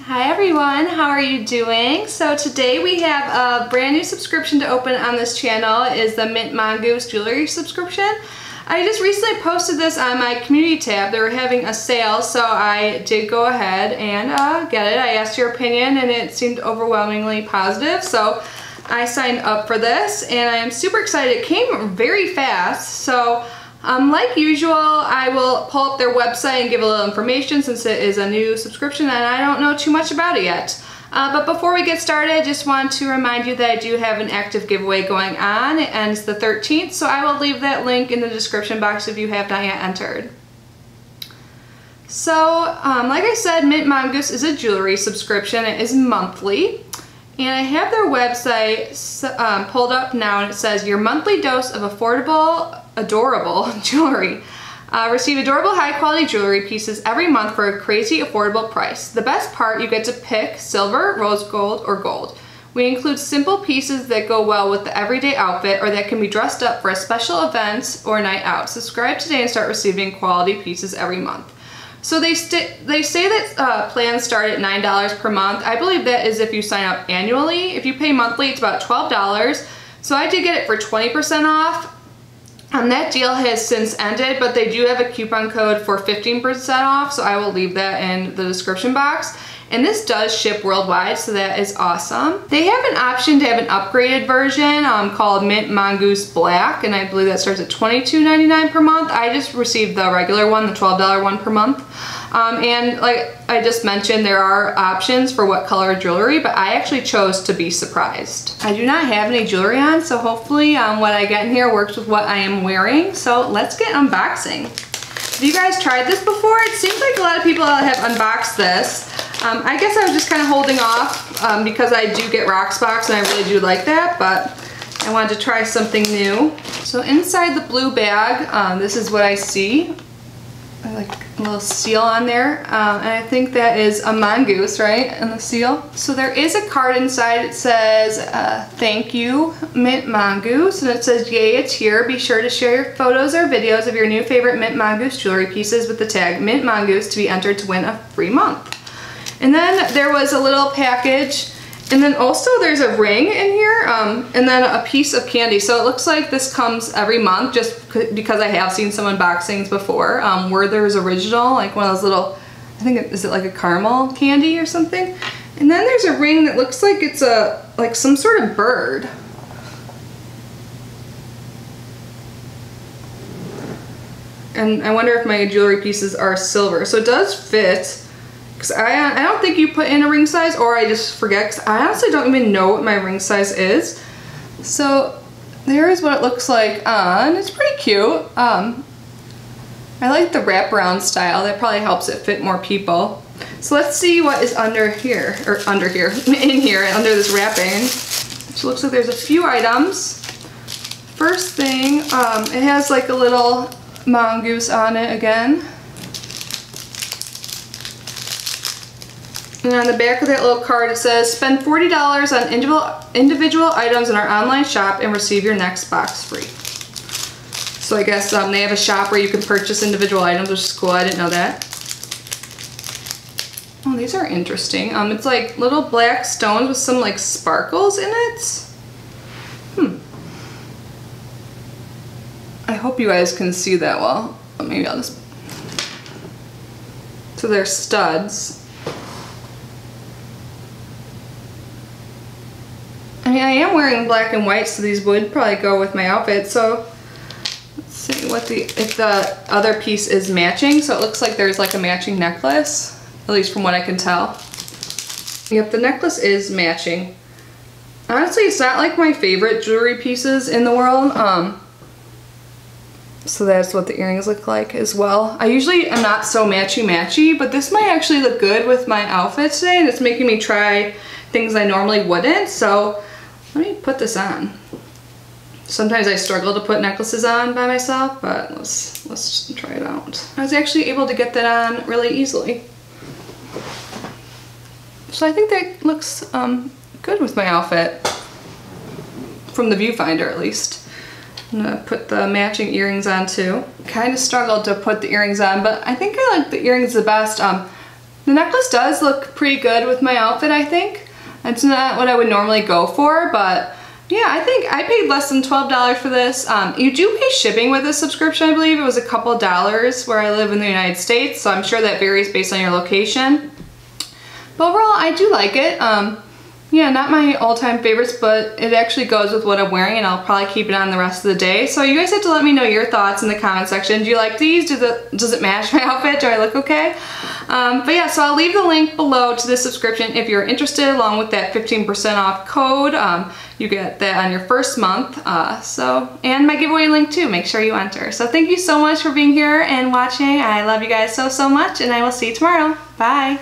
Hi everyone, how are you doing? So today we have a brand new subscription to open on this channel. It is the Mint Mongoose jewelry subscription. I just recently posted this on my community tab. They were having a sale, so I did go ahead and get it. I asked your opinion and it seemed overwhelmingly positive, so I signed up for this and I am super excited. It came very fast, so like usual, I will pull up their website and give a little information since it is a new subscription and I don't know too much about it yet. But before we get started, I just want to remind you that I do have an active giveaway going on. It ends the 13th, so I will leave that link in the description box if you have not yet entered. So, like I said, Mint Mongoose is a jewelry subscription. It is monthly. And I have their website pulled up now, and it says, your monthly dose of affordable, adorable jewelry. Receive adorable high quality jewelry pieces every month for a crazy affordable price. The best part, you get to pick silver, rose gold, or gold. We include simple pieces that go well with the everyday outfit or that can be dressed up for a special event or night out. Subscribe today and start receiving quality pieces every month. So they say that plans start at $9 per month. I believe that is if you sign up annually. If you pay monthly, it's about $12. So I did get it for 20% off. That deal has since ended, but they do have a coupon code for 15% off, so I will leave that in the description box. And this does ship worldwide, so that is awesome. They have an option to have an upgraded version called Mint Mongoose Black, and I believe that starts at $22.99 per month. I just received the regular one, the $12 one per month. And like I just mentioned, there are options for what color jewelry, but I actually chose to be surprised. I do not have any jewelry on, so hopefully what I get in here works with what I am wearing. So let's get unboxing. Have you guys tried this before? It seems like a lot of people have unboxed this. I guess I was just kind of holding off because I do get Rocksbox and I really do like that, but I wanted to try something new. So inside the blue bag, this is what I see. I like a little seal on there, and I think that is a mongoose, right, in the seal. So there is a card inside. It says, thank you, Mint Mongoose, and it says, yay, it's here. Be sure to share your photos or videos of your new favorite Mint Mongoose jewelry pieces with the tag Mint Mongoose to be entered to win a free month. And then there was a little package, and then also there's a ring in here, and then a piece of candy. So it looks like this comes every month just because I have seen some unboxings before. Werther's Original, like one of those little, I think, is it like a caramel candy or something? And then there's a ring that looks like it's like some sort of bird. And I wonder if my jewelry pieces are silver. So it does fit. I don't think you put in a ring size, or I just forget, because I honestly don't even know what my ring size is. So there is what it looks like on. It's pretty cute. I like the wraparound style. That probably helps it fit more people. So let's see what is under here, or in here, under this wrapping. Which looks like there's a few items. First thing, it has like a little mongoose on it again. And on the back of that little card it says, spend $40 on individual items in our online shop and receive your next box free. So I guess they have a shop where you can purchase individual items, which is cool. I didn't know that. Oh, these are interesting. It's like little black stones with some like sparkles in it. I hope you guys can see that well. Maybe I'll just... So they're studs. I mean, I am wearing black and white, so these would probably go with my outfit. So let's see what if the other piece is matching. So it looks like there's like a matching necklace, at least from what I can tell. Yep, the necklace is matching. Honestly, it's not like my favorite jewelry pieces in the world. So that's what the earrings look like as well. I usually am not so matchy-matchy, but this might actually look good with my outfit today, and it's making me try things I normally wouldn't. So let me put this on. Sometimes I struggle to put necklaces on by myself, but let's try it out. I was actually able to get that on really easily. So I think that looks good with my outfit, from the viewfinder at least. I'm gonna put the matching earrings on too. Kind of struggled to put the earrings on, but I think I like the earrings the best. The necklace does look pretty good with my outfit, I think. It's not what I would normally go for, but yeah, I think I paid less than $12 for this. You do pay shipping with this subscription, I believe. It was a couple dollars where I live in the United States, so I'm sure that varies based on your location. But overall, I do like it. Yeah, not my all-time favorites, but it actually goes with what I'm wearing, and I'll probably keep it on the rest of the day. So you guys have to let me know your thoughts in the comment section. Do you like these? Does it match my outfit? Do I look okay? But yeah, so I'll leave the link below to this subscription if you're interested, along with that 15% off code. You get that on your first month. And my giveaway link too. Make sure you enter. So thank you so much for being here and watching. I love you guys so much, and I will see you tomorrow. Bye.